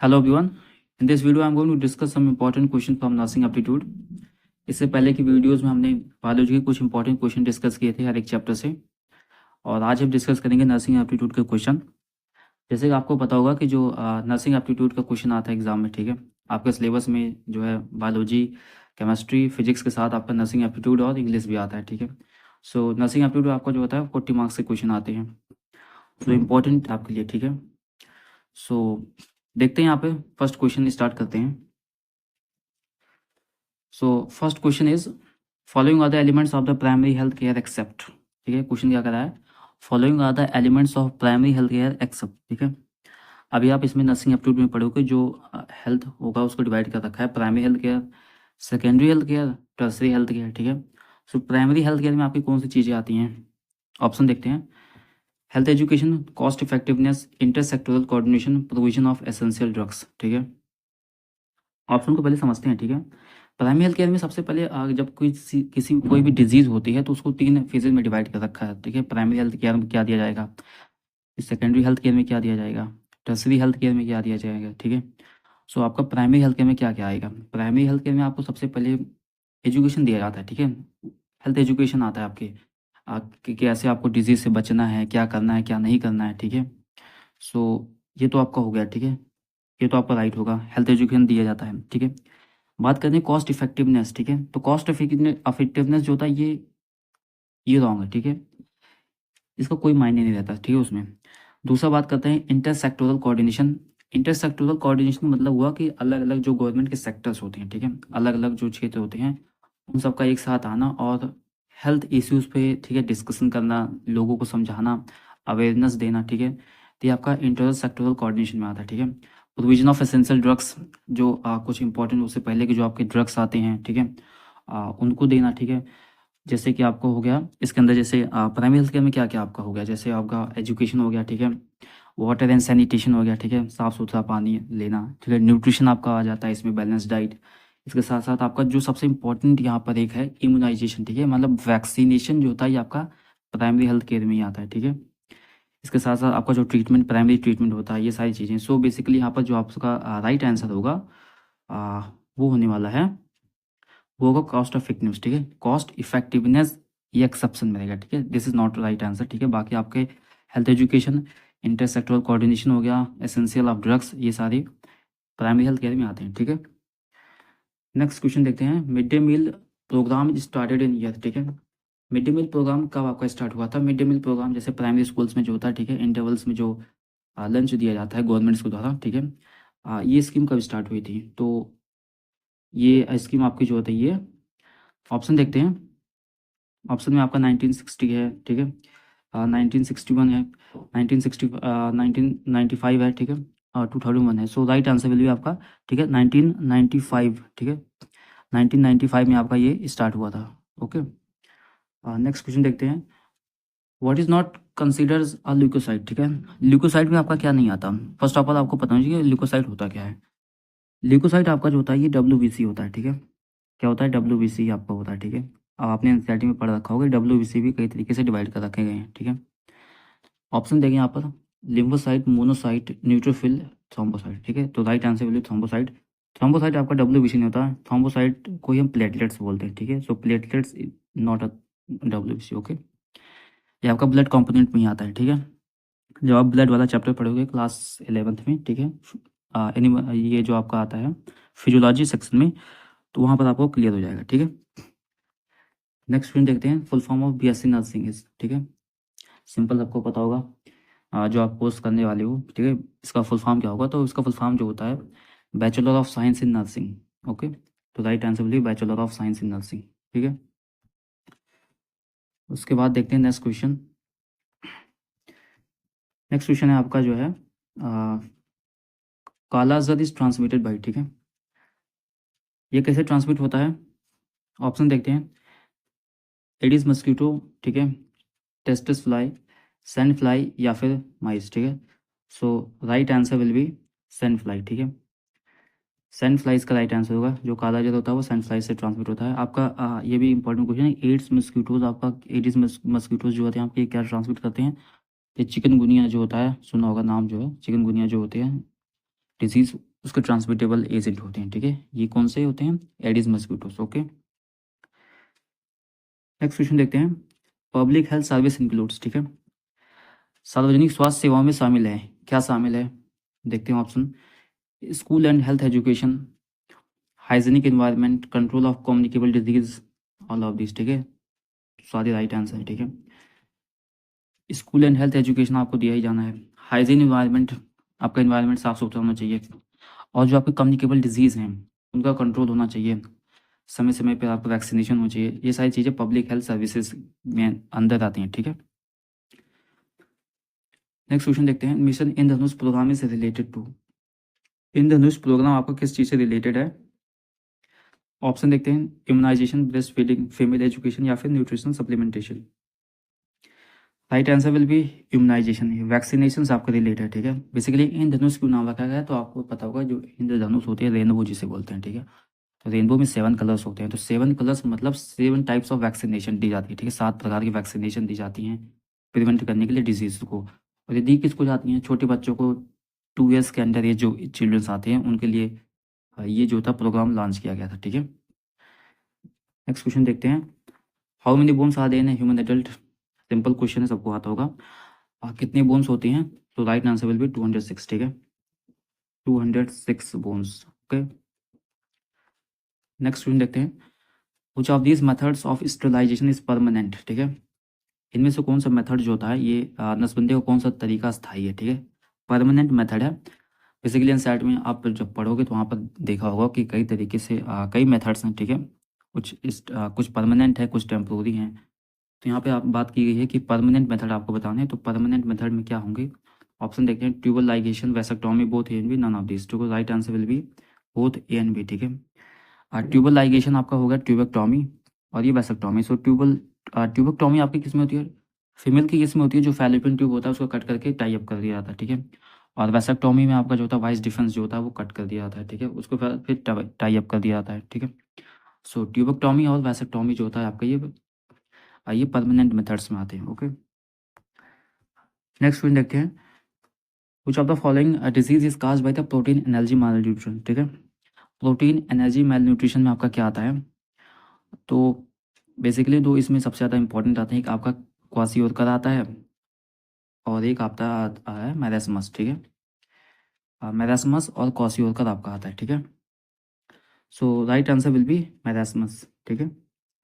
Hello everyone. In this video I'm going to discuss some important question from nursing aptitude. इससे पहले की videos में हमने biology के कुछ इंपॉर्टेंट क्वेश्चन डिस्कस किए थे हर एक चैप्टर से, और आज हम डिस्कस करेंगे नर्सिंग एप्टीट्यूड के क्वेश्चन। जैसे कि आपको पता होगा कि जो नर्सिंग एप्टीट्यूड का क्वेश्चन आता है एग्जाम में, ठीक है, आपके सिलेबस में जो है बायोलॉजी, केमिस्ट्री, फिजिक्स के साथ आपका नर्सिंग एप्टीट्यूड और इंग्लिश भी आता है, ठीक है। सो नर्सिंग एप्टीट्यूड आपका जो होता है 40 मार्क्स के क्वेश्चन आते हैं, तो इम्पोर्टेंट आपके लिए, ठीक है। सो देखते हैं यहाँ पे फर्स्ट क्वेश्चन स्टार्ट करते हैं। So first question is following are the elements of the primary health care except, ठीक है। क्वेश्चन क्या कर रहा है, following are the elements of primary health care except, ठीक है। अभी आप इसमें नर्सिंग एप्टीट्यूड में पढ़ोगे जो हेल्थ होगा उसको डिवाइड कर रखा है, primary health care, secondary health care, tertiary health care, ठीक है। सो प्राइमरी हेल्थ केयर में आपकी कौन सी चीज़ें आती हैं, ऑप्शन देखते हैं। Health education, cost effectiveness, intersectoral coordination, provision of essential drugs, ठीक है। ऑप्शन को पहले समझते हैं, ठीक है। प्राइमरी हेल्थ केयर में सबसे पहले जब कोई भी डिजीज होती है तो उसको 3 फेजेज में डिवाइड कर रखा है, ठीक है। प्राइमरी हेल्थ केयर में क्या दिया जाएगा, सेकेंडरी हेल्थ केयर में क्या दिया जाएगा, टर्सरी हेल्थ केयर में क्या दिया जाएगा, ठीक है। सो आपका प्राइमरी हेल्थ केयर में क्या क्या आएगा, प्राइमरी हेल्थ केयर में आपको सबसे पहले एजुकेशन दिया जाता है, ठीक है। हेल्थ एजुकेशन आता है आपके कि कैसे आपको डिजीज से बचना है, क्या करना है, क्या नहीं करना है, ठीक है। सो ये तो आपका हो गया, ठीक है, ये तो आपका राइट होगा, हेल्थ एजुकेशन दिया जाता है, ठीक है। बात करते हैं कॉस्ट इफेक्टिवनेस, ठीक है। तो कॉस्ट इफेक्टिवनेस जो होता है ये रॉन्ग है, ठीक है, इसका कोई मायने नहीं रहता, ठीक है उसमें। दूसरा बात करते हैं इंटरसेक्टोरल कोऑर्डिनेशन। इंटरसेक्टोरल कोऑर्डिनेशन मतलब हुआ कि अलग अलग जो गवर्नमेंट के सेक्टर्स होते हैं, ठीक है, अलग अलग जो क्षेत्र होते हैं उन सबका एक साथ आना और हेल्थ इश्यूज पे, ठीक है, डिस्कशन करना, लोगों को समझाना, अवेयरनेस देना, ठीक है। तो ये आपका इंटरसेक्टोरल कोऑर्डिनेशन में आता है, ठीक है। प्रोविजन ऑफ एसेंशियल ड्रग्स, जो कुछ इंपॉर्टेंट उससे पहले के जो आपके ड्रग्स आते हैं, ठीक है, उनको देना, ठीक है। जैसे कि आपको हो गया इसके अंदर, जैसे प्राइमरी हेल्थ केयर में क्या क्या आपका हो गया, जैसे आपका एजुकेशन हो गया, ठीक है, वाटर एंड सैनिटेशन हो गया, ठीक है, साफ़ सुथरा पानी लेना, ठीक है, न्यूट्रिशन आपका आ जाता है इसमें, बैलेंस डाइट। इसके साथ साथ आपका जो सबसे इम्पोर्टेंट यहाँ पर एक है इम्यूनाइजेशन, ठीक है, मतलब वैक्सीनेशन जो होता है ये आपका प्राइमरी हेल्थ केयर में ही आता है, ठीक है। इसके साथ साथ आपका जो ट्रीटमेंट, प्राइमरी ट्रीटमेंट होता है, ये सारी चीज़ें। सो बेसिकली यहाँ पर जो आपका राइट आंसर होगा वो होने वाला है, वो होगा कॉस्ट इफेक्टिवनेस, ठीक है। कॉस्ट इफेक्टिवनेस ये एक्सेप्शन में रहेगा, ठीक है, this is not right answer, ठीक है। बाकी आपके हेल्थ एजुकेशन, इंटरसेक्टोरल कोऑर्डिनेशन हो गया, एसेंशियल ऑफ ड्रग्स, ये सारे प्राइमरी हेल्थ केयर में आते हैं, ठीक है। नेक्स्ट क्वेश्चन देखते हैं। Mid day meal programme started in year, ठीक है। मिड डे मील प्रोग्राम कब आपका स्टार्ट हुआ था, मिड डे मील प्रोग्राम जैसे प्राइमरी स्कूल्स में जो होता है, ठीक है, इंटरवल्स में जो लंच दिया जाता है गवर्नमेंट के द्वारा, ठीक है, ये स्कीम कब स्टार्ट हुई थी, तो ये स्कीम आपकी जो होती है ये ऑप्शन देखते हैं। ऑप्शन में आपका 1960 है, ठीक है, 1961 है, 1995 है, ठीक है, और 2001 है। सो राइट आंसर विल भी आपका, ठीक है, 1995, ठीक है, 1995 में आपका ये स्टार्ट हुआ था, ओके। नेक्स्ट क्वेश्चन देखते हैं। What is not considers a leukocyte, ठीक है। ल्यूकोसाइट में आपका क्या नहीं आता, फर्स्ट ऑफ ऑल आपको पता होना चाहिए ल्यूकोसाइट होता क्या है। ल्यूकोसाइट आपका जो होता है ये WBC होता है, ठीक है। क्या होता है, WBC आपका होता है, ठीक है। अब आपने एनसीईआरटी में पढ़ रखा होगा, WBC भी कई तरीके से डिवाइड कर रखे गए हैं, ठीक है। ऑप्शन देखें यहाँ पर, लिम्फोसाइट, मोनोसाइट, न्यूट्रोफिल, थ्रोम्बोसाइट, ठीक है। तो right answer will B thrombocyte. Thrombocyte आपका WBC नहीं होता है, थ्रोम्बोसाइट को ही हम प्लेटलेट्स बोलते हैं, ठीक है। So platelets not a WBC, okay. ये आपका ब्लड कॉम्पोनेंट में ही आता है, ठीक है। जब आप ब्लड वाला चैप्टर पढ़ोगे क्लास 11th में, ठीक है, ये जो आपका आता है फिजियोलॉजी सेक्शन में, तो वहाँ पर आपको क्लियर हो जाएगा, ठीक है। नेक्स्ट क्वेश्चन देखते हैं। Full form of BSc nursing is, ठीक है, सिंपल आपको पता होगा, जो आप कोर्स करने वाले हो, ठीक है, इसका फुल फॉर्म क्या होगा, तो इसका फुल फॉर्म जो होता है bachelor of science in nursing, okay. तो right answer will be bachelor of science in nursing, ठीक है। उसके बाद देखते हैं नेक्स्ट क्वेश्चन। नेक्स्ट क्वेश्चन है आपका जो है कालाजार इज ट्रांसमिटेड बाई, ठीक है, ये कैसे ट्रांसमिट होता है, ऑप्शन देखते हैं। एडिस मस्कीटो, ठीक है, टेस्टिस फ्लाई, सैंड फ्लाई या फिर माइस, ठीक है। So right answer will be sand fly, ठीक है। सैंड फ्लाई इसका राइट आंसर होगा, जो काला जल होता है वो सैंड फ्लाई से ट्रांसमिट होता है आपका। ये भी इंपॉर्टेंट क्वेश्चन है। एड्स मस्कीटोज आपका, एडिस मस्कीटोज जो होते हैं आपके क्या ट्रांसमिट करते हैं, ये चिकनगुनिया जो होता है, सुना होगा नाम जो है, चिकनगुनिया जो होते हैं डिजीज़, उसके ट्रांसमिटेबल एजेंट होते हैं, ठीक है। ये कौन से होते हैं? Aedes mosquitoes, okay. Next question देखते हैं। पब्लिक हेल्थ सर्विस इंक्लूड्स, ठीक है, सार्वजनिक स्वास्थ्य सेवाओं में शामिल है, क्या शामिल है? देखते हैं option. School and health education, hygienic environment, control of communicable disease, all of this, ठीक है। सारे राइट आंसर है, ठीक है। स्कूल एंड हेल्थ एजुकेशन आपको दिया ही जाना है। हाइजीन इन्वायरमेंट, आपका इन्वायरमेंट साफ सुथरा होना चाहिए। और जो आपके कम्युनिकेबल डिजीज़ हैं उनका कंट्रोल होना चाहिए, समय समय पर आपको वैक्सीनेशन होना चाहिए। ये सारी चीज़ें पब्लिक हेल्थ सर्विसेज में अंदर आती हैं, ठीक है। नेक्स्ट क्वेश्चन देखते हैं। मिशन इंद्रधनुष प्रोग्राम से रिलेटेड टू, इंद्रधनुष प्रोग्राम आपका किस चीज़ से रिलेटेड है? ऑप्शन देखते हैं। Immunisation, breast feeding, female education या फिर nutrition supplementation. Right answer will be immunisation, vaccination आपका रिलेटेड है, ठीक है। बेसिकली इंद्रधनुष क्यों नाम रखा गया है तो आपको पता होगा, जो इंद्रधनुष होती है रेनबो जिसे बोलते हैं, ठीक है। तो रेनबो में 7 कलर्स होते हैं, तो 7 कलर्स मतलब 7 टाइप्स ऑफ वैक्सीनेशन दी जाती है, ठीक है। 7 प्रकार की वैक्सीनेशन दी जाती हैं प्रिवेंट करने के लिए डिजीज़ को। और ये दी किसको जाती हैं? छोटे बच्चों को, 2 ईयर्स के अंडर ये जो चिल्ड्रंस आते हैं उनके लिए ये जो था प्रोग्राम लॉन्च किया गया था, ठीक है। नेक्स्ट क्वेश्चन देखते हैं। How many bones are there in human adult? Simple question है, सबको आता होगा। कितने बोन्स होती हैं? तो राइट आंसर विल बी 206, ठीक है। 206 बोन्स, ओके। नेक्स्ट क्वेश्चन देखते हैं। Which of these methods of sterilisation is permanent, ठीक है। इनमें से कौन सा मेथड जो होता है ये नसबंदी का कौन सा तरीका स्थायी है, ठीक है, परमानेंट मेथड है। बेसिकली एनसीईआरटी में आप जब पढ़ोगे तो वहाँ पर देखा होगा कि कई तरीके से कई मेथड्स हैं, ठीक है। कुछ परमानेंट है, कुछ टेम्प्रोरी हैं। तो यहाँ पे आप बात की गई है कि परमानेंट मेथड आपको बताना है। तो परमानेंट मेथड में क्या होंगे? ऑप्शन देखते हैं। Tubal ligation, vasectomy, both A and B, none of this. तो right answer will be both A and B, ठीक है। ट्यूबल लाइगेशन आपका होगा ट्यूबेक्टोमी, और ये वैसेक्टोमी। सो ट्यूबेक्टोमी आपकी किस में होती है? फीमेल की केस में होती है, जो फैलोपियन ट्यूब होता है उसको कट करके टाई अप कर दिया जाता है, ठीक है। और वैसेक्टोमी में आपका जो होता है वाइस डिफरेंस जो होता है वो कट कर दिया जाता है, ठीक है, उसको फिर टाई अप कर दिया जाता है, ठीक है। सो ट्यूबेक्टोमी और वैसेक्टोमी जो होता है आपका ये परमानेंट मेथड्स में आते हैं, ओके। नेक्स्ट क्वेश्चन देखते हैं। Which of the following disease is caused by the protein energy malnutrition, ठीक है। प्रोटीन एनर्जी malnutrition में आपका क्या आता है? तो बेसिकली दो इसमें सबसे ज़्यादा इंपॉर्टेंट आते हैं। एक आपका क्वासियोरकर आता है और एक आता है मैरास्मस, ठीक है। मैरास्मस और क्वासियोरकर आपका आता है, ठीक है। So right answer will be marasmus, ठीक है।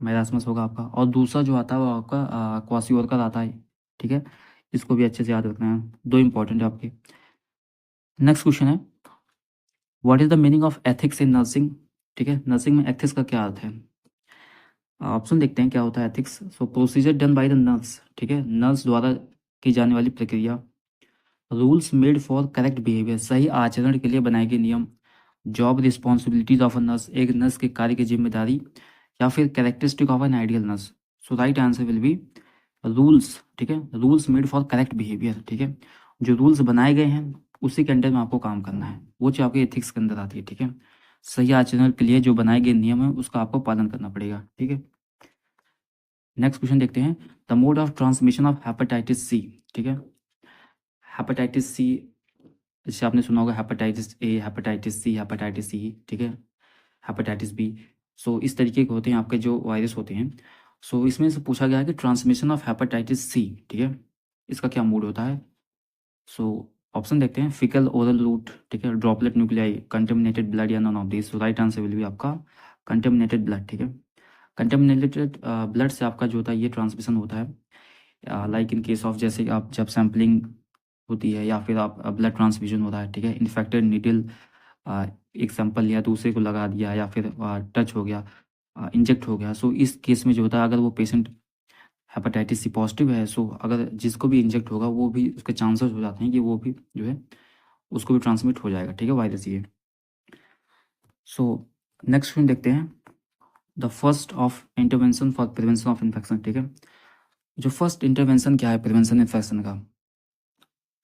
मैरास्मस होगा आपका। और दूसरा जो आता है वो आपका क्वासियोरकर आता है, ठीक है। इसको भी अच्छे से याद रखना है, दो इंपॉर्टेंट है आपके। नेक्स्ट क्वेश्चन है। What is the meaning of ethics in nursing, ठीक है। नर्सिंग में एथिक्स का क्या अर्थ है? ऑप्शन देखते हैं क्या होता है ethics. So procedure done by the nurse, ठीक है, नर्स द्वारा की जाने वाली प्रक्रिया। Rules made for correct behaviour, सही आचरण के लिए बनाए गए नियम। Job responsibilities of a nurse, एक नर्स के कार्य की जिम्मेदारी। या फिर characteristic of an ideal nurse. So right answer will B rules, ठीक है। Rules made for correct behaviour, ठीक है। जो रूल्स बनाए गए हैं उसी के अंडर में आपको काम करना है, वो चीज़ आपके एथिक्स के अंदर आती है, ठीक है। सही आचरण के लिए जो बनाए गए नियम है उसका आपको पालन करना पड़ेगा, ठीक है। नेक्स्ट क्वेश्चन देखते हैं। The mode of transmission of hepatitis C, ठीक है। हेपेटाइटिस सी, जैसे आपने सुना होगा hepatitis A, hepatitis C, hepatitis C, ठीक है, हेपेटाइटिस बी। सो इस तरीके के होते हैं आपके जो वायरस होते हैं। सो इसमें से पूछा गया है कि ट्रांसमिशन ऑफ हेपेटाइटिस सी, ठीक है, इसका क्या मोड होता है? सो ऑप्शन देखते हैं। फिकल ओरल रूट, ठीक है, ड्रॉपलेट न्यूक्लियाई, कंटेमिनेटेड ब्लड, या none of this. So right answer will B आपका कंटेमिनेटेड ब्लड, ठीक है। कंटेमिनेटेड ब्लड से आपका जो होता है ये ट्रांसमिशन होता है। लाइक इन केस ऑफ, जैसे आप जब सैम्पलिंग होती है या फिर आप ब्लड ट्रांसफ्यूजन होता है, ठीक है, इन्फेक्टेड नीडल एक सैंपल लिया दूसरे को लगा दिया, या फिर टच हो गया, इंजेक्ट हो गया। सो इस केस में जो होता है अगर वो पेशेंट हेपेटाइटिस सी पॉजिटिव है, सो अगर जिसको भी इंजेक्ट होगा वो भी उसके चांसेस हो जाते हैं कि वो भी जो है उसको भी ट्रांसमिट हो जाएगा, ठीक है, वायरस ये। सो नेक्स्ट क्वेश्चन देखते हैं। The first of intervention for prevention of infection, ठीक है। जो फर्स्ट इंटरवेंशन क्या है प्रिवेंशन इन्फेक्शन का?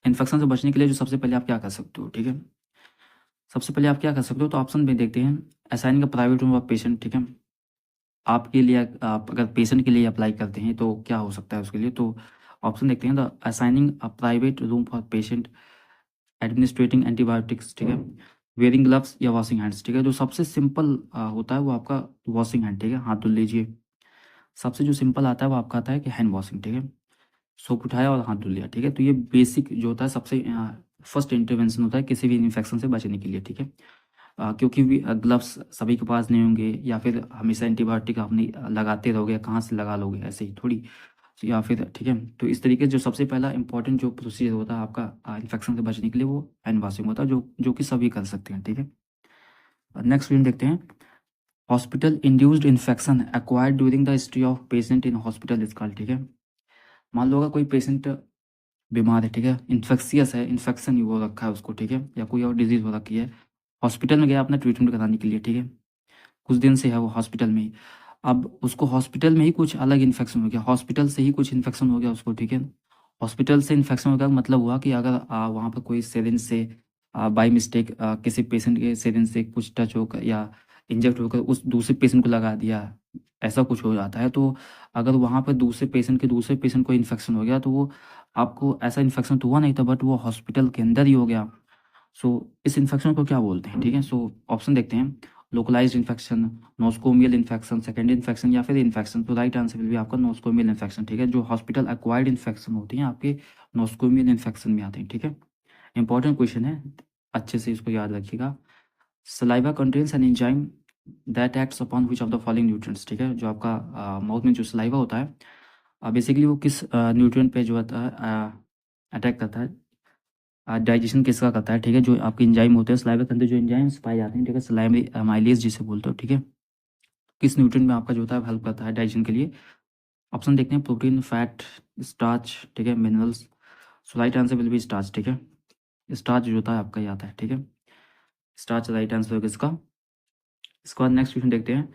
इन्फेक्शन से बचने के लिए जो सबसे पहले आप क्या कर सकते हो, ठीक है, सबसे पहले आप क्या कर सकते हो? तो ऑप्शन में देखते हैं। असाइनिंग का प्राइवेट रूम ऑफ पेशेंट, ठीक है। आपके लिए आप अगर पेशेंट के लिए अप्लाई करते हैं तो क्या हो सकता है उसके लिए? तो ऑप्शन देखते हैं। The assigning a private room for patient, administrating antibiotics, ठीक है। वेयरिंग ग्लव्स या वॉशिंग हैंड्स, ठीक है। जो सबसे सिंपल होता है वो आपका वॉशिंग हैंड, ठीक है, हाथ धुल लीजिए। सबसे जो सिंपल आता है वो आपका आता है कि हैंड वॉशिंग, ठीक है, सोप उठाया और हाथ धुल लिया, ठीक है। तो ये बेसिक जो होता है सबसे फर्स्ट इंटरवेंशन होता है किसी भी इन्फेक्शन से बचने के लिए, ठीक है। क्योंकि ग्लव्स सभी के पास नहीं होंगे, या फिर हमेशा एंटीबायोटिक आप नहीं लगाते रहोगे, कहाँ से लगा लोगे, ऐसे ही थोड़ी, या फिर, ठीक है। तो इस तरीके से जो सबसे पहला इंपॉर्टेंट जो प्रोसीजर होता है आपका इन्फेक्शन से बचने के लिए वो हैंड वॉशिंग होता है, जो कि सभी कर सकते हैं, ठीक है। नेक्स्ट क्वेश्चन देखते हैं। Hospital induced infection acquired during the history of patient in hospital is called, ठीक है। मान लो अगर कोई पेशेंट बीमार है, ठीक है, इन्फेक्शियस है, इन्फेक्शन ही हो रखा है उसको, ठीक है, या कोई और डिजीज़ हो रखी है, हॉस्पिटल में गया अपना ट्रीटमेंट कराने के लिए, ठीक है, कुछ दिन से है वो हॉस्पिटल में ही। अब उसको हॉस्पिटल में ही कुछ अलग इन्फेक्शन हो गया, हॉस्पिटल से ही कुछ इन्फेक्शन हो गया उसको, ठीक है। हॉस्पिटल से इन्फेक्शन हो गया मतलब हुआ कि अगर वहाँ पर कोई सिरिंज से बाई मिस्टेक किसी पेशेंट के सिरिंज से कुछ टच होकर या इंजेक्ट होकर उस दूसरे पेशेंट को लगा दिया, ऐसा कुछ हो जाता है। तो अगर वहाँ पर दूसरे पेशेंट को इन्फेक्शन हो गया तो वो आपको ऐसा इन्फेक्शन तो हुआ नहीं था, बट वो हॉस्पिटल के अंदर ही हो गया। सो इस इन्फेक्शन को क्या बोलते हैं, ठीक है। सो ऑप्शन देखते हैं। Localised infection, nosocomial infection, secondary infection या फिर इन्फेक्शन। तो राइट आंसर विल भी आपका नोस्कोमियल इन्फेक्शन, ठीक है। जो हॉस्पिटल एक्वायर्ड इन्फेक्शन होती हैं आपके नोस्कोमियल इन्फेक्शन में आते हैं, ठीक है। इंपॉर्टेंट क्वेश्चन है, अच्छे से इसको याद रखिएगा। Saliva contains an enzyme that acts upon which of the following nutrients, ठीक है। जो आपका माउथ में जो सलाइवा होता है बेसिकली वो किस न्यूट्रिएंट पे जो होता है अटैक करता है, डाइजेशन किसका करता है, ठीक है। जो आपके एंजाइम होते हैं सलाइवा के अंदर जो एंजाइम्स पाए जाते हैं, ठीक है, सलाइवरी अमाइलेज जिसे बोलते हो, ठीक है, किस न्यूट्रिएंट में आपका जो होता है हेल्प करता है डाइजेशन के लिए। ऑप्शन देखते हैं। प्रोटीन, फैट, स्टार्च, ठीक है, minerals. So right answer will B starch, ठीक है। स्टार्च जो होता है आपका ये आता है, ठीक है, स्टार्च राइट आंसर होगा इसका। इसके बाद नेक्स्ट क्वेश्चन देखते हैं।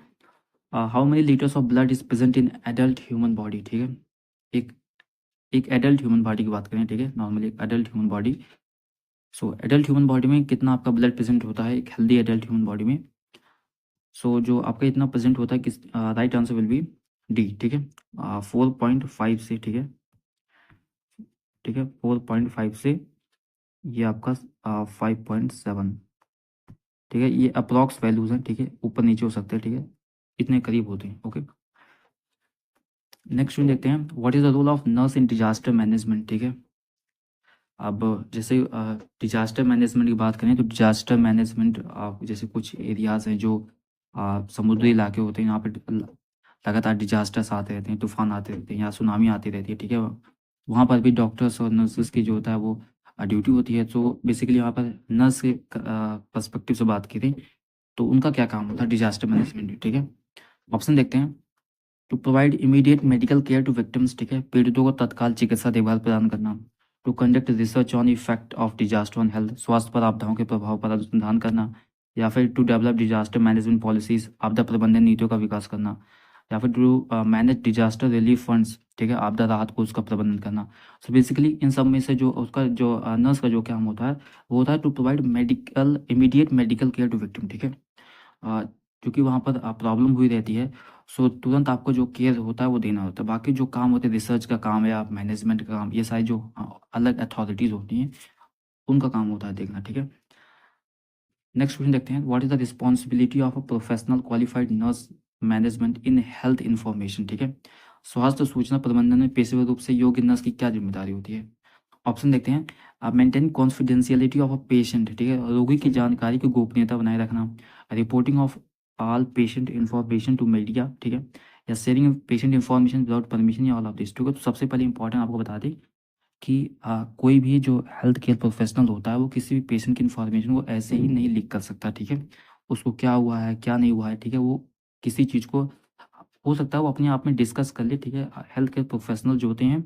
How many litres of blood is present in adult human body, ठीक है। एक एक एडल्ट ह्यूमन बॉडी की बात करें, ठीक है, नॉर्मली एक एडल्ट ह्यूमन बॉडी। सो एडल्ट ह्यूमन बॉडी में कितना आपका ब्लड प्रेजेंट होता है एक हेल्दी एडल्ट ह्यूमन बॉडी में। सो जो आपका इतना प्रेजेंट होता है किस, right answer will B D, ठीक है, 4.5 से, ठीक है, ठीक है, 4.5 से ये आपका 5.7, ठीक है। ये अप्रॉक्स वैल्यूज हैं, ठीक है, ऊपर नीचे हो सकते हैं, ठीक है, इतने करीब होते हैं, ओके। नेक्स्ट देखते हैं। What is the role of nurse in disaster management, ठीक है। अब जैसे डिजास्टर मैनेजमेंट की बात करें तो डिजास्टर मैनेजमेंट जैसे कुछ एरियाज हैं जो समुद्री इलाके होते हैं, यहाँ पे लगातार डिजास्टर्स आते रहते हैं, तूफान आते रहते हैं या सुनामी आती रहती है, ठीक है। वहाँ पर भी डॉक्टर्स और नर्सेज की जो होता है वो ड्यूटी होती है। तो बेसिकली यहाँ पर नर्स के पर्सपेक्टिव से बात की थी तो उनका क्या काम होता है डिजास्टर मैनेजमेंट में, ठीक है। ऑप्शन देखते हैं। To provide immediate medical care to victims, ठीक है, पीड़ितों को तत्काल चिकित्सा देखभाल प्रदान करना। To conduct research on effect of disaster on health, स्वास्थ्य पर आपदाओं के प्रभाव पर अनुसंधान करना। या फिर to develop disaster management policies, आपदा प्रबंधन नीतियों का विकास करना। या फिर to manage disaster relief funds, ठीक है, आपदा राहत को उसका प्रबंधन करना। सो बेसिकली इन सब में से जो उसका जो नर्स का जो काम होता है वो होता है to provide medical immediate medical care to victim, ठीक है। क्योंकि वहाँ पर प्रॉब्लम हुई रहती है, सो तुरंत आपको जो केयर होता है वो देना होता है। बाकी जो काम होते हैं रिसर्च का काम या मैनेजमेंट का काम, ये सारी जो अलग अथॉरिटीज़ होती हैं उनका काम होता है देखना, ठीक है। नेक्स्ट क्वेश्चन देखते हैं। What is the responsibility of a professional qualified nurse management in health information, ठीक है। स्वास्थ्य सूचना प्रबंधन में पेशेवर रूप से योग्य नर्स की क्या जिम्मेदारी होती है। ऑप्शन देखते हैं। Maintain confidentiality of a patient, ठीक है, रोगी की जानकारी की गोपनीयता बनाए रखना। Reporting of all patient information to media, ठीक है, या sharing patient information without permission या ऑल ऑफ दिस, ठीक है। तो सबसे पहले इंपॉर्टेंट आपको बता दें कि कोई भी जो हेल्थ केयर प्रोफेशनल होता है वो किसी भी पेशेंट की इन्फॉर्मेशन को ऐसे ही नहीं लीक कर सकता, ठीक है। उसको क्या हुआ है क्या नहीं हुआ है, ठीक है, वो किसी चीज़ को हो सकता है वो अपने आप में डिस्कस कर ले, ठीक है। हेल्थ केयर प्रोफेशनल जो होते हैं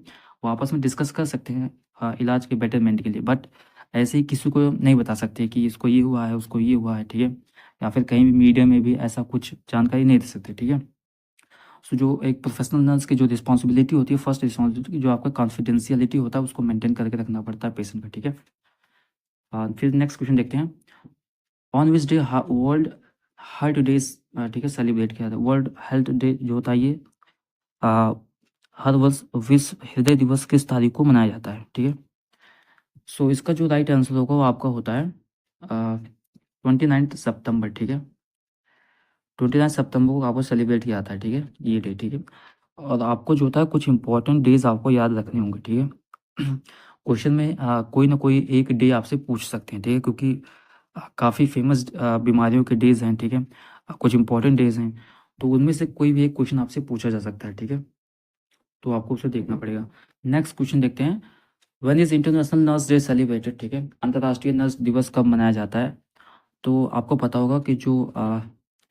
वो आपस में डिस्कस कर सकते हैं इलाज के बेटरमेंट के लिए, बट ऐसे ही किसी को नहीं बता सकते कि इसको ये हुआ है उसको ये हुआ है, ठीक है, या फिर कहीं भी मीडिया में भी ऐसा कुछ जानकारी नहीं दे सकते, ठीक है। सो जो एक प्रोफेशनल नर्स की जो रिस्पॉन्सिबिलिटी होती है, फर्स्ट रिस्पॉन्सिबिलिटी जो आपका कॉन्फिडेंशियलिटी होता है उसको मेंटेन करके रखना पड़ता है पेशेंट का, ठीक है। फिर नेक्स्ट क्वेश्चन देखते हैं। On which day world heart day, ठीक है, सेलिब्रेट किया था। वर्ल्ड हेल्थ डे जो होता है ये अ, हर वर्ष विश्व हृदय दिवस किस तारीख को मनाया जाता है, ठीक है। सो इसका जो राइट आंसर होगा वो आपका होता है 29 सितंबर, ठीक है। 29 सितंबर को आपको सेलिब्रेट किया जाता है, ठीक है, ये डे, ठीक है। और आपको जो होता है कुछ इंपॉर्टेंट डेज आपको याद रखने होंगे, ठीक है। क्वेश्चन में कोई ना कोई एक डे आपसे पूछ सकते हैं, ठीक है, क्योंकि काफ़ी फेमस बीमारियों के डेज हैं, ठीक है। कुछ इंपॉर्टेंट डेज हैं, तो उनमें से कोई भी एक क्वेश्चन आपसे पूछा जा सकता है, ठीक है। तो आपको उसे देखना पड़ेगा। नेक्स्ट क्वेश्चन देखते हैं, one is international nurse day celebrated, ठीक है। अंतर्राष्ट्रीय नर्स दिवस कब मनाया जाता है? तो आपको पता होगा कि जो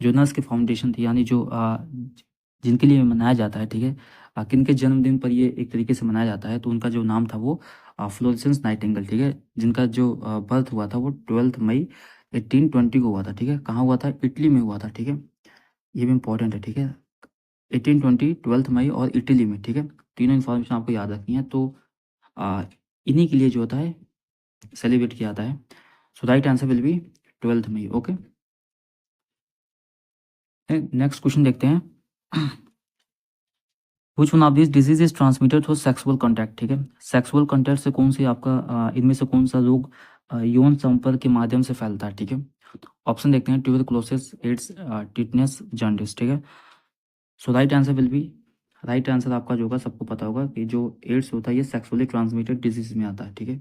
नर्स की फाउंडेशन थी, यानी जो जिनके लिए मनाया जाता है, ठीक है, किन के जन्मदिन पर ये एक तरीके से मनाया जाता है, तो उनका जो नाम था वो फ्लोरेंस नाइटिंगेल, ठीक है, जिनका जो बर्थ हुआ था वो 12 मई 1820 को हुआ था, ठीक है। कहाँ हुआ था? इटली में हुआ था, ठीक है। ये भी इंपॉर्टेंट है, ठीक है। 1820 12 मई और इटली में, ठीक है। तीनों इन्फॉर्मेशन आपको याद रखनी है। तो आ, इन्हीं के लिए जो होता है सेलिब्रेट किया जाता है। So right answer will be 12 May, okay. Next question देखते हैं, which one of this disease is transmitted through sexual contact, ठीक है। सेक्सुअल कॉन्टैक्ट से कौन सी आपका इनमें से कौन सा रोग यौन संपर्क के माध्यम से फैलता है, ठीक है। ऑप्शन देखते हैं, ट्यूबरकुलोसिस, एड्स, टिटनेस, जॉन्डिस, ठीक है। So right answer will be, right answer आपका जो होगा, सबको पता होगा कि जो एड्स होता है ये सेक्सुअली ट्रांसमिटेड डिजीज में आता है, ठीक है।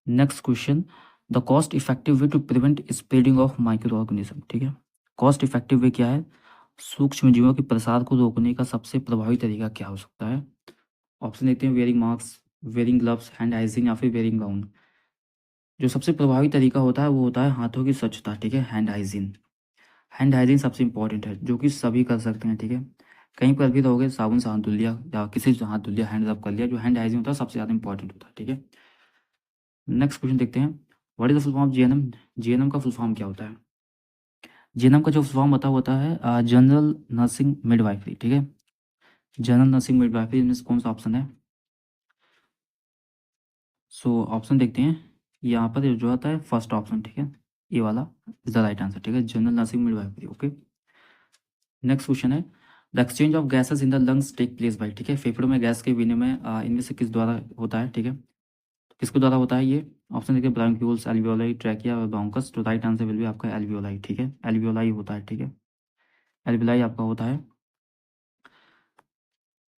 Next question, the cost effective way to prevent spreading of micro organism, ठीक है। कॉस्ट इफेक्टिव वे क्या है? सूक्ष्म जीवों के प्रसार को रोकने का सबसे प्रभावी तरीका क्या हो सकता है? ऑप्शन देखते हैं, wearing mask, wearing gloves, hand hygiene या फिर वेयरिंग गाउन। जो सबसे प्रभावी तरीका होता है वो होता है हाथों की स्वच्छता, ठीक है, हैंड हाइजीन। हैंड हाइजीन सबसे इंपॉर्टेंट है, जो कि सभी कर सकते हैं, ठीक है। कहीं पर भी रहोगे, साबुन से हाथ धुल लिया या किसी से हाथ धुल लिया, हैंड रब कर लिया, जो हैंड हाइजीन होता है सबसे ज़्यादा इंपॉर्टेंट होता है, ठीक है। नेक्स्ट क्वेश्चन देखते हैं, what is the full form of GNM? GNM का फुल फॉर्म क्या होता है? जीएनएम का जो फुल फॉर्म होता है जनरल नर्सिंग मिडवाइफरी, ठीक है। जनरल नर्सिंग मिडवाइफरी, इनमें से कौन सा ऑप्शन है? सो ऑप्शन देखते हैं, यहाँ पर जो आता है फर्स्ट ऑप्शन, ठीक है, ये वाला इज द राइट आंसर, ठीक है, general nursing midwifery, okay. Next question है, the exchange of gases in the lungs take place by, ठीक है, फेफड़ों में गैस के विनिमय इनमें से किस द्वारा होता है, ठीक है। किसके द्वारा होता है ये? ऑप्शन देखिए, ब्रांक्यूल्स, एल्वियोलाई, ट्रैकिया और ब्रोंकस। तो राइट आंसर विल भी आपका एल्वियोलाई, ठीक है, एल्वियोलाई होता है, ठीक है, एल्वियोलाई आपका होता है।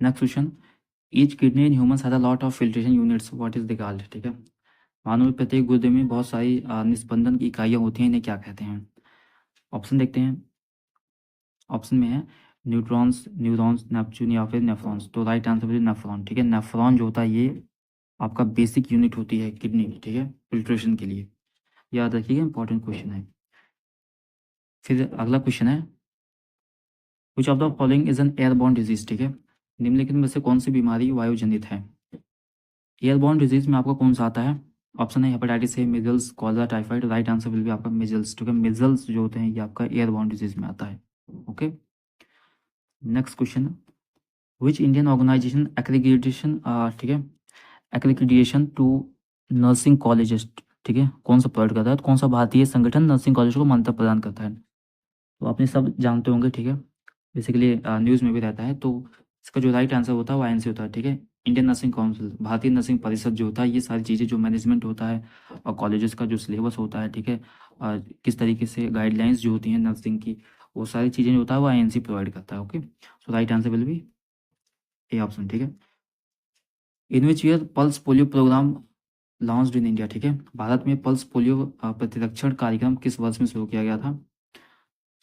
Next question, each kidney in humans has a lot of filtration units, what is the called, ठीक है। मानव में प्रत्येक गुर्दे में बहुत सारी निस्पंदन की इकाइयाँ होती हैं, इन्हें क्या कहते हैं? ऑप्शन देखते हैं, ऑप्शन में है न्यूट्रॉन्स, न्यूरॉन्स, नेपच्यून या फिर नेफ्रॉन्स। तो राइट आंसर विल नेफ्रॉन, ठीक है। नेफ्रॉन जो होता है ये आपका बेसिक यूनिट होती है किडनी की, ठीक है, फिल्ट्रेशन के लिए, याद रखिएगा, इंपॉर्टेंट क्वेश्चन है। फिर अगला क्वेश्चन है, which of the following is an airborne disease, ठीक है। निम्नलिखित में से कौन सी बीमारी वायुजनित है? एयरबॉर्न डिजीज में आपका कौन सा आता है? ऑप्शन है hepatitis A, measles, cholera, typhoid. Right answer will भी आपका मिजल्स, ठीक है। मिजल्स जो होते हैं ये आपका एयरबॉर्न डिजीज में आता है, okay. Next question, which Indian organisation accreditation, ठीक है, एक्रीडिएशन टू नर्सिंग कॉलेजेस, ठीक है, कौन सा प्रोवाइड करता है? तो कौन सा भारतीय संगठन नर्सिंग कॉलेज को मान्यता प्रदान करता है? तो आपने सब जानते होंगे, ठीक है, बेसिकली न्यूज़ में भी रहता है। तो इसका जो राइट आंसर होता है वो आईएनसी होता है, ठीक है, इंडियन नर्सिंग काउंसिल, भारतीय नर्सिंग परिषद जो होता है, ये सारी चीज़ें जो मैनेजमेंट होता है और कॉलेजेस का जो सिलेबस होता है, ठीक है, किस तरीके से गाइडलाइंस जो होती हैं नर्सिंग की, वो सारी चीज़ें जो होता है वो आईएनसी प्रोवाइड करता है, okay. So right answer will be a option, ठीक है। In which year pulse polio programme launched in India, ठीक है, भारत में पल्स पोलियो प्रतिरक्षण कार्यक्रम किस वर्ष में शुरू किया गया था?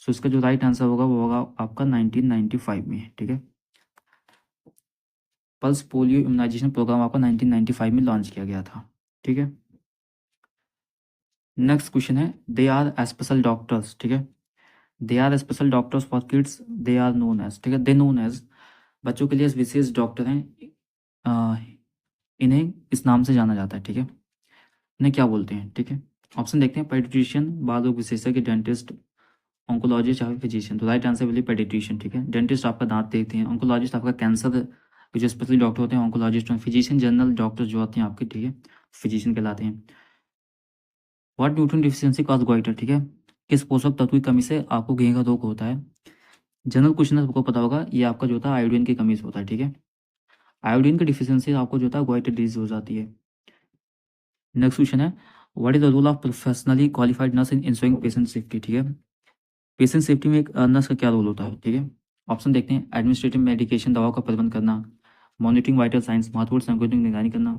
सो इसका जो राइट आंसर होगा वो होगा आपका 1995 में, ठीक है। पल्स पोलियो इम्यूनाइजेशन प्रोग्राम आपका 1995 में लॉन्च किया गया था, ठीक है। नेक्स्ट क्वेश्चन है, दे आर स्पेशल डॉक्टर्स, ठीक है, they are special doctors for kids, they are known as, ठीक है, दे नोन एज, बच्चों के लिए विशेष डॉक्टर हैं, अ, इन्हें इस नाम से जाना जाता है, ठीक है। इन्हें क्या बोलते हैं, ठीक है। ऑप्शन देखते हैं, पेडिट्रिशियन, बाल रोग विशेषज्ञ, डेंटिस्ट, ऑन्कोलॉजिस्ट या फिर फिजिशियन। तो राइट आंसर विल पेडिट्रिशियन, ठीक है। डेंटिस्ट आपका दांत देखते हैं, ऑन्कोलॉजिस्ट आपका कैंसर के जो स्पेशली डॉक्टर होते हैं ऑन्कोलॉजिस्ट, फिजिशियन जनरल डॉक्टर जो होते हैं आपके, ठीक है, फिजिशियन कहलाते हैं। What nutrient deficiency cause goitre, ठीक है, किस पोषक तत्व की कमी से आपको गेहूं का रोग होता है? जनरल क्वेश्चन है, सबको पता होगा, ये आपका जो होता है आयोडीन की कमी से होता है, ठीक है। आयोडीन की डिफिशियंसी आपको जो होता है गोइटर डिजीज हो जाती है। नेक्स्ट क्वेश्चन है, what is the role of professionally qualified nurse in ensuring patient safety, ठीक है। पेशेंट सेफ्टी में एक नर्स का क्या रोल होता है, ठीक है। ऑप्शन देखते हैं, एडमिनिस्ट्रेटिव मेडिकेशन, दवाओं का प्रबंध करना, मॉनिटरिंग वाइटल साइंस, महत्वपूर्ण संकेतों की निगरानी करना,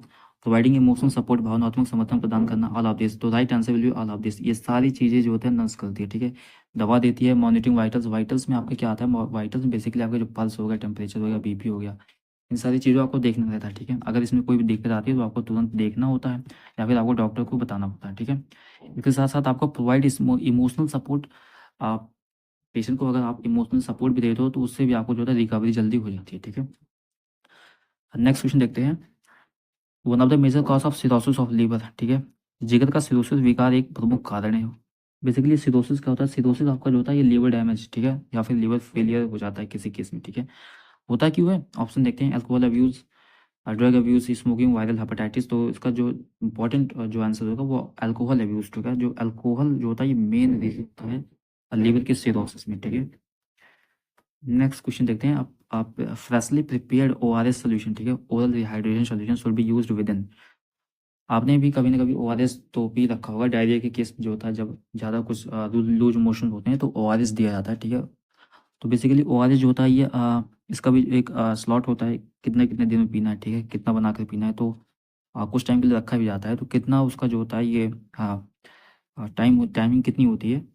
प्रोवाइडिंग इमोशनल सपोर्ट, भावनात्मक समर्थन प्रदान करना, ऑल ऑफ दिस। तो right answer will be all of this. ये सारी चीज़ें जो होते हैं नर्स करती है, ठीक है। दवा देती है, मॉनिटरिंग वाइटल्स, वाइटल्स में आपका क्या आता है, वाइटल्स में बेसिकली आपका जो पल्स हो गया, टेम्परेचर हो गया, बीपी हो गया, इन सारी चीज़ों आपको देखना रहता है, ठीक है। अगर इसमें कोई भी दिक्कत आती है तो आपको तुरंत देखना होता है या फिर आपको डॉक्टर को बताना होता है, ठीक है। इसके साथ साथ आपको प्रोवाइड इमोशनल सपोर्ट, आप पेशेंट को अगर आप इमोशनल सपोर्ट भी देते हो तो उससे भी आपको जो है रिकवरी जल्दी हो जाती है, ठीक है। नेक्स्ट क्वेश्चन देखते हैं, one of the major cause of cirrhosis of liver, ठीक है। जिगर का सिरोसिस विकार एक प्रमुख कारण है। बेसिकली सिरोसिस क्या होता है, सिरोसिस आपका जो होता है ये लीवर डैमेज, ठीक है, या फिर लीवर फेलियर हो जाता है किसी केस में, ठीक है। होता क्यों है, ऑप्शन देखते हैं, alcohol abuse, drug abuse, smoking, viral hepatitis. तो इसका जो इंपॉर्टेंट जो आंसर होगा वो अल्कोहल अब्यूज़ होगा। जो अल्कोहल जो होता है ये मेन रीजन होता है लीवर के सिरोसिस में, ठीक है। नेक्स्ट क्वेश्चन देखते हैं, आप फ्रेशली प्रिपेयर्ड ओआरएस सोल्यूशन, ठीक है, oral rehydration solution should be used with in. आपने भी कभी ना कभी ओआरएस तो पी रखा होगा, डायरिया के केस में जो होता है जब ज़्यादा कुछ लूज मोशन होते हैं तो ओआरएस दिया जाता है, ठीक है। तो बेसिकली ओआरएस जो होता है ये इसका भी एक स्लॉट होता है, कितने कितने दिन में पीना है, ठीक है, कितना बना कर पीना है। तो कुछ टाइम के लिए रखा भी जाता है, तो कितना उसका जो होता है ये टाइमिंग कितनी होती है।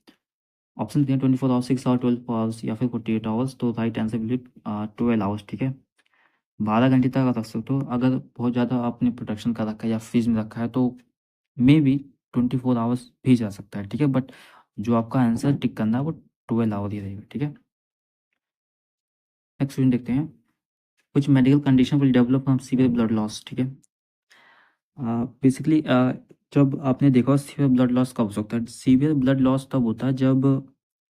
ऑप्शन दिए 24 आवर्स, 6 आवर, 12 आवर्स या फिर 48 आवर्स। तो right answer will be 12 hours, ठीक है। 12 घंटे तक आप रख सकते हो। अगर बहुत ज़्यादा आपने प्रोटेक्शन कर रखा है या फ्रीज में रखा है तो मे बी 24 आवर्स भी जा सकता है, ठीक है। बट जो आपका आंसर टिक करना है वो 12 आवर ही रहेगा, ठीक है। नेक्स्ट क्वेश्चन देखते हैं, कुछ medical condition will develop from severe blood loss, ठीक है। बेसिकली जब आपने देखा सीवियर ब्लड लॉस कब हो सकता है, सीवियर ब्लड लॉस तब होता है जब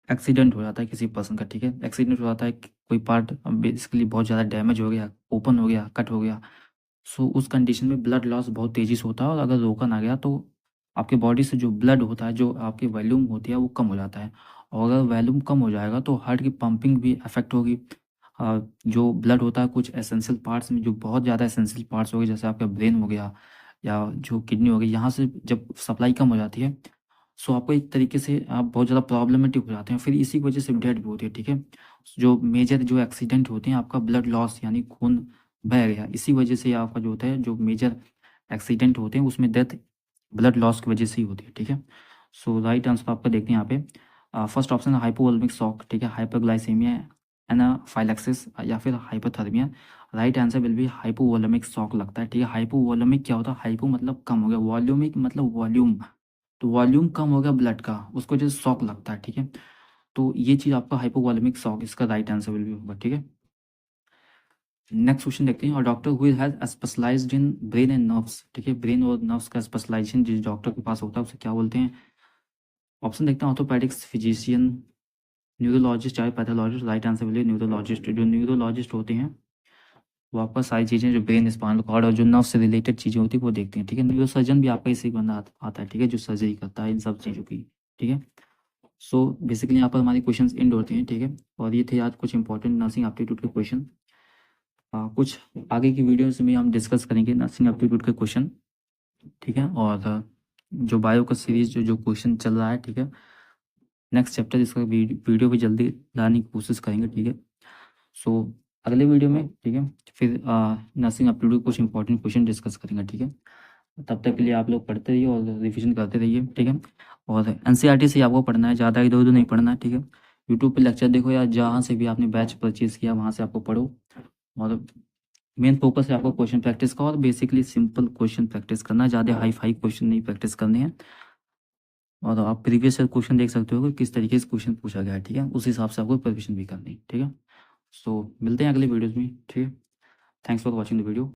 एक्सीडेंट हो जाता है किसी पर्सन का, ठीक है। एक्सीडेंट हो जाता है, कोई पार्ट बेसिकली बहुत ज़्यादा डैमेज हो गया, ओपन हो गया, कट हो गया। सो उस कंडीशन में ब्लड लॉस बहुत तेज़ी से होता है और अगर रोका ना गया तो आपके बॉडी से जो ब्लड होता है, जो आपकी वॉल्यूम होती है वो कम हो जाता है। और अगर वॉल्यूम कम हो जाएगा तो हार्ट की पंपिंग भी अफेक्ट होगी। जो ब्लड होता है कुछ एसेंशियल पार्ट्स में, जो बहुत ज़्यादा एसेंशियल पार्ट्स हो गए, जैसे आपका ब्रेन हो गया या जो किडनी हो गई, यहाँ से जब सप्लाई कम हो जाती है सो आपको एक तरीके से आप बहुत ज़्यादा प्रॉब्लमेटिक हो जाते हैं, फिर इसी की वजह से डेथ भी होती है, ठीक है। जो मेजर जो एक्सीडेंट होते हैं, आपका ब्लड लॉस यानी खून बह गया, इसी वजह से आपका जो होता है जो मेजर एक्सीडेंट होते हैं उसमें डेथ ब्लड लॉस की वजह से ही होती है, ठीक है। सो राइट आंसर आपका देखते हैं यहाँ पे, फर्स्ट ऑप्शन है हाइपोवोलेमिक शॉक, ठीक है, हाइपरग्लाइसेमिया, एनाफाइलैक्सिस या फिर hypothermia. Right answer will be hypovolaemic shock लगता है, ठीक है। हाइपोवोलेमिक क्या होता है, हाइपो मतलब कम हो गया, वॉल्यूमिक मतलब वॉल्यूम, तो वॉल्यूम कम हो गया ब्लड का, उसको जो शॉक लगता है, ठीक है। तो ये चीज़ आपका हाइपोवॉलेमिक शॉक, इसका राइट आंसर विल बी होगा, ठीक है। नेक्स्ट क्वेश्चन देखते हैं, और doctor who has specialised in brain and nerves, ठीक है, ब्रेन और नर्व्स का स्पेशलाइजेशन जिस डॉक्टर के पास होता है उसे क्या बोलते हैं। ऑप्शन देखते हैं, ऑर्थोपेडिक्स, फिजिशियन, न्यूरोलॉजिस्ट या pathologist. Right answer will B neurologist. जो न्यूरोलॉजिस्ट होते हैं वो आपका सारी चीज़ें जो ब्रेन, स्पाइनल कॉर्ड और जो नर्व से रिलेटेड चीज़ें होती है वो देखते हैं, ठीक है। न्यूरो सर्जन भी आपका इसी बंदा आता है, ठीक है, जो सर्जरी करता है इन सब चीज़ों की, ठीक है। सो बेसिकली यहाँ पर हमारे क्वेश्चंस एंड होते हैं, ठीक है। और ये थे आज कुछ इंपॉर्टेंट नर्सिंग एप्टीट्यूड के क्वेश्चन। कुछ आगे की वीडियोस में हम डिस्कस करेंगे नर्सिंग एप्टीट्यूड के क्वेश्चन, ठीक है। और जो बायो का सीरीज जो क्वेश्चन चल रहा है, ठीक है, नेक्स्ट चैप्टर इसका वीडियो भी जल्दी लाने की कोशिश करेंगे, ठीक है। सो अगले वीडियो में, ठीक है, फिर नर्सिंग एप्टीट्यूड कुछ इंपॉर्टेंट क्वेश्चन डिस्कस करेंगे, ठीक है। तब तक के लिए आप लोग पढ़ते रहिए और रिविजन करते रहिए, ठीक है। और एनसीईआरटी से आपको पढ़ना है, ज़्यादा इधर उधर नहीं पढ़ना है, ठीक है। यूट्यूब पे लेक्चर देखो या जहाँ से भी आपने बैच परचेज़ किया वहाँ से आपको पढ़ो। और मेन फोकस है आपको क्वेश्चन प्रैक्टिस का, और बेसिकली सिंपल क्वेश्चन प्रैक्टिस करना, ज़्यादा हाई फाई क्वेश्चन नहीं प्रैक्टिस करने हैं। और आप प्रीवियस ईयर क्वेश्चन देख सकते हो कि किस तरीके से क्वेश्चन पूछा गया है, ठीक है, उस हिसाब से आपको प्रिपरेशन भी करनी है, ठीक है। सो मिलते हैं अगले वीडियोज़ में, ठीक है। Thanks for watching the video.